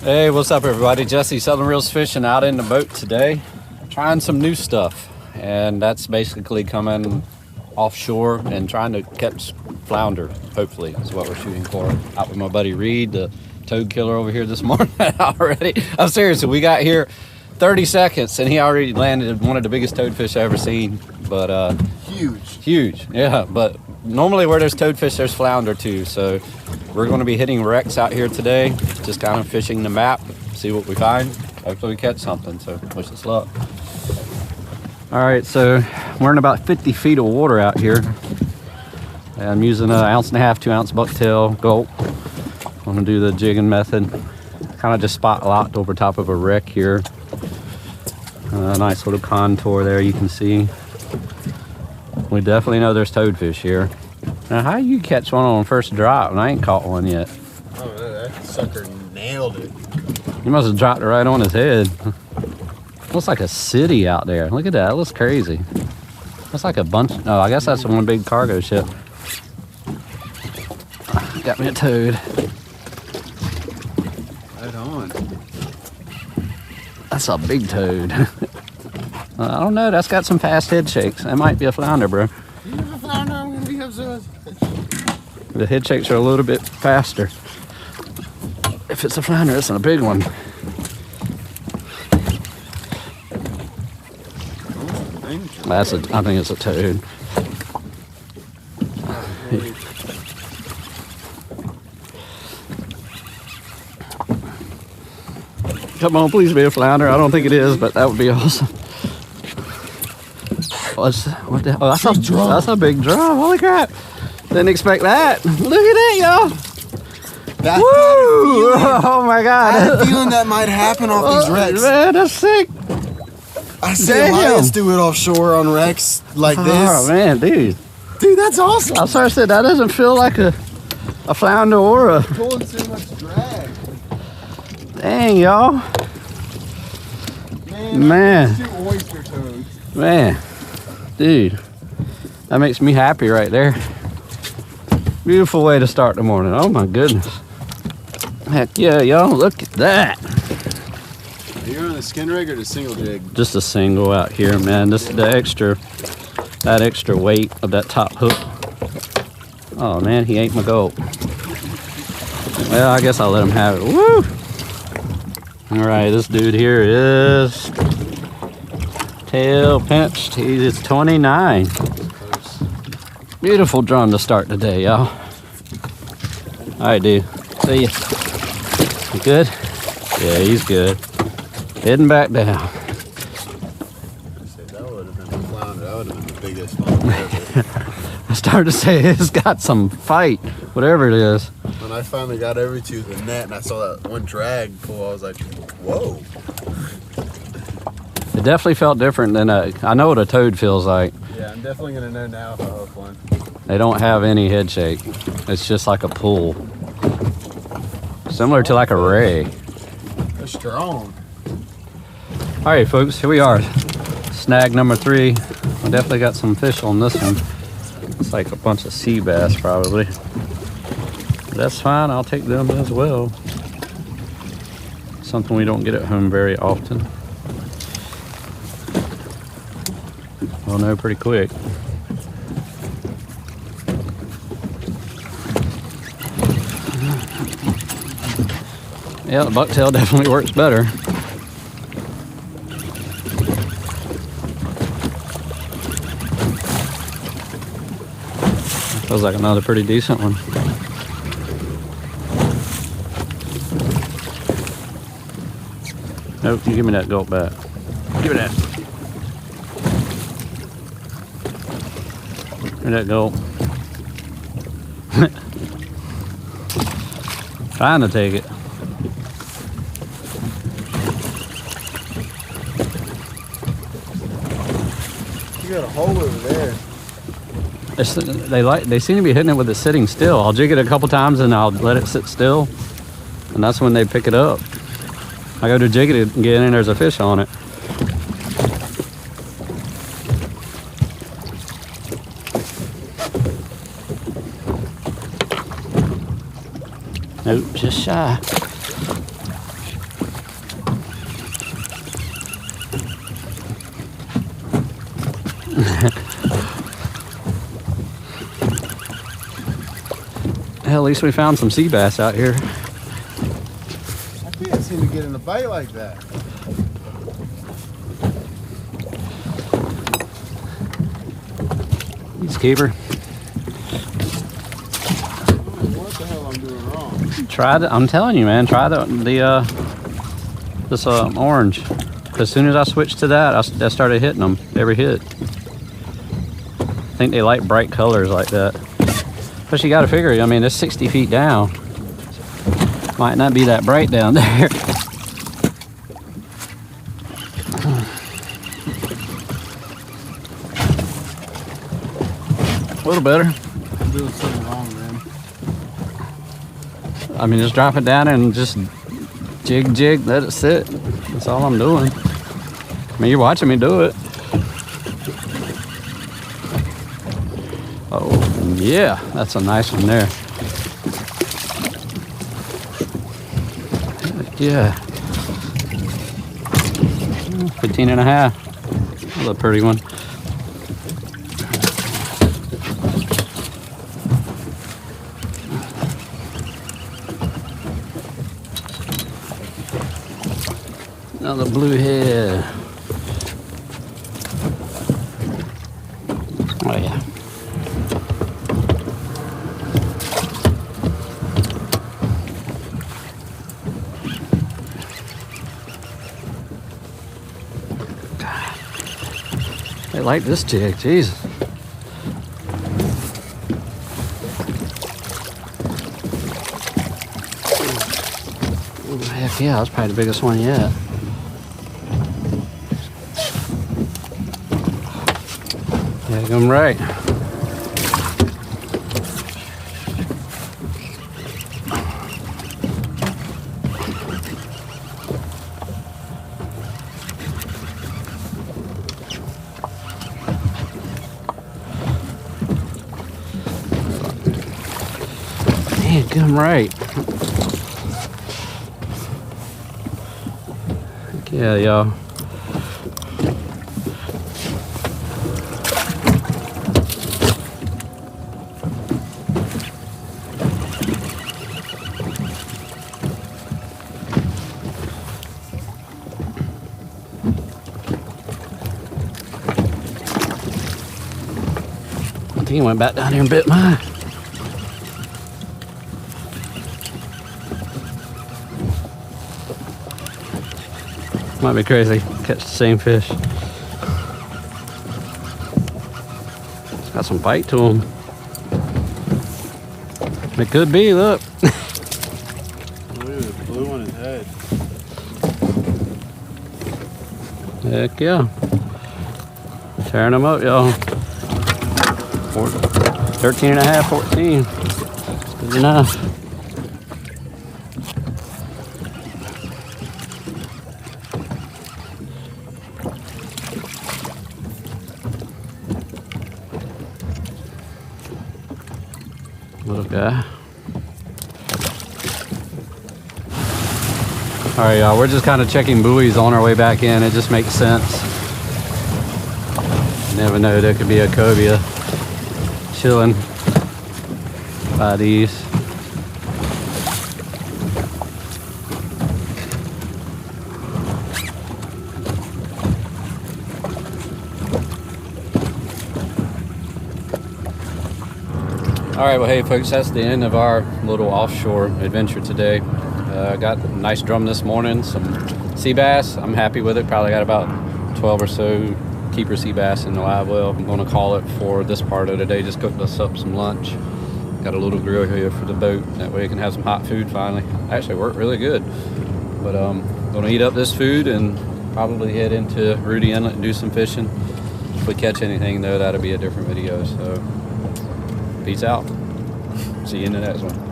Hey, what's up everybody? Jesse, Southern Reels Fishing, out in the boat today. Trying some new stuff. And that's basically coming offshore and trying to catch flounder, hopefully, is what we're shooting for. Out with my buddy Reed, the toad killer over here this morning already. I'm serious, we got here 30 seconds and he already landed one of the biggest toadfish I ever seen. But huge, yeah. But normally where there's toadfish, there's flounder too. So we're going to be hitting wrecks out here today, just kind of fishing the map, see what we find. Hopefully we catch something, so wish us luck. All right, so we're in about 50 feet of water out here. And I'm using an 1.5 ounce, 2 ounce bucktail gulp. I'm gonna do the jigging method. Kind of just spot locked over top of a wreck here. Nice little contour there you can see. We definitely know there's toadfish here. Now, how you catch one on first drop? And I ain't caught one yet. Oh, that sucker nailed it. He must have dropped it right on his head. Looks like a city out there. Look at that. It looks crazy. Looks like a bunch. Oh, I guess that's one big cargo ship. Got me a toad. Right on. That's a big toad. I don't know. That's got some fast head shakes. That might be a flounder, bro. You have a flounder? I'm going to be obsessed. The head shakes are a little bit faster. If it's a flounder, it's a big one. I think it's a toad. Come on, please be a flounder. I don't think it is, but that would be awesome. What the hell? Oh, that's a big drum. Holy crap. Didn't expect that. Look at that, y'all. Woo! Oh my God. I had a feeling that might happen off these wrecks. Man, that's sick. I see lions do it offshore on wrecks like this. Oh man, dude. Dude, that's awesome. I'm sorry I said that doesn't feel like a flounder or a... Pulling so much drag. Dang, y'all. Man. Two oyster toads. Man. Dude. That makes me happy right there. Beautiful way to start the morning. Oh my goodness. Heck yeah, y'all. Look at that. Are you on a skin rig or the single jig? Just a single out here, man. This that extra weight of that top hook. Oh man, he ate my gulp. Well, I guess I'll let him have it. Woo! All right, this dude here is tail pinched. He's 29. Beautiful drum to start the day, y'all. All right, dude. See ya. You good? Yeah, he's good. Heading back down. That would have been a flounder. That would have been the biggest flounder ever. I started to say it's got some fight, whatever it is. When I finally got over to the net and I saw that one drag pull, I was like, whoa. It definitely felt different than I know what a toad feels like. Yeah, I'm definitely going to know now if I hook one. They don't have any head shake. It's just like a pull. Similar to like a ray. They're strong. All right, folks, here we are. Snag number 3. We definitely got some fish on this one. It's like a bunch of sea bass, probably. But that's fine. I'll take them as well. Something we don't get at home very often. We'll know pretty quick. Yeah, the bucktail definitely works better. Feels like another pretty decent one. Nope, you give me that gulp back. Give me that. Give me that gulp. Trying to take it. You got a hole over there. They seem to be hitting it with it sitting still. I'll jig it a couple times and I'll let it sit still, and that's when they pick it up. I go to jig it again and there's a fish on it. Nope, just shy. Hell, at least we found some sea bass out here. I can't seem to get in the bite like that. He's a keeper. What the hell I'm doing wrong? Try it. I'm telling you, man. Try this orange. As soon as I switched to that, I started hitting them every hit. I think they like bright colors like that. But you got to figure, I mean, it's 60 feet down. Might not be that bright down there. A little better. I'm doing something wrong, man. I mean, just drop it down and just jig, let it sit. That's all I'm doing. I mean, you're watching me do it. Oh, yeah, that's a nice one there. Heck yeah. 15 and a half. That's a pretty one. Another blue head. Oh yeah. They like this jig, Jesus. Heck yeah, that's probably the biggest one yet. Take them right. Man, get them right. Heck yeah, y'all. I think he went back down here and bit mine. Might be crazy, catch the same fish. It's got some bite to him. It could be, look. Look at the blue on his head. Heck yeah. Tearing them up, y'all. 13 and a half, 14. It's good enough. Little guy. All right, y'all, we're just kind of checking buoys on our way back in. It just makes sense. You never know, there could be a cobia chilling by these. All right, well, hey folks, that's the end of our little offshore adventure today. Got a nice drum this morning, some sea bass. I'm happy with it. Probably got about 12 or so keeper sea bass in the live well. I'm gonna call it for this part of the day. Just cooked us up some lunch. Got a little grill here for the boat. That way we can have some hot food finally. Actually worked really good. But gonna eat up this food and probably head into Rudy Inlet and do some fishing. If we catch anything though, that'll be a different video. So peace out. See you in the next one.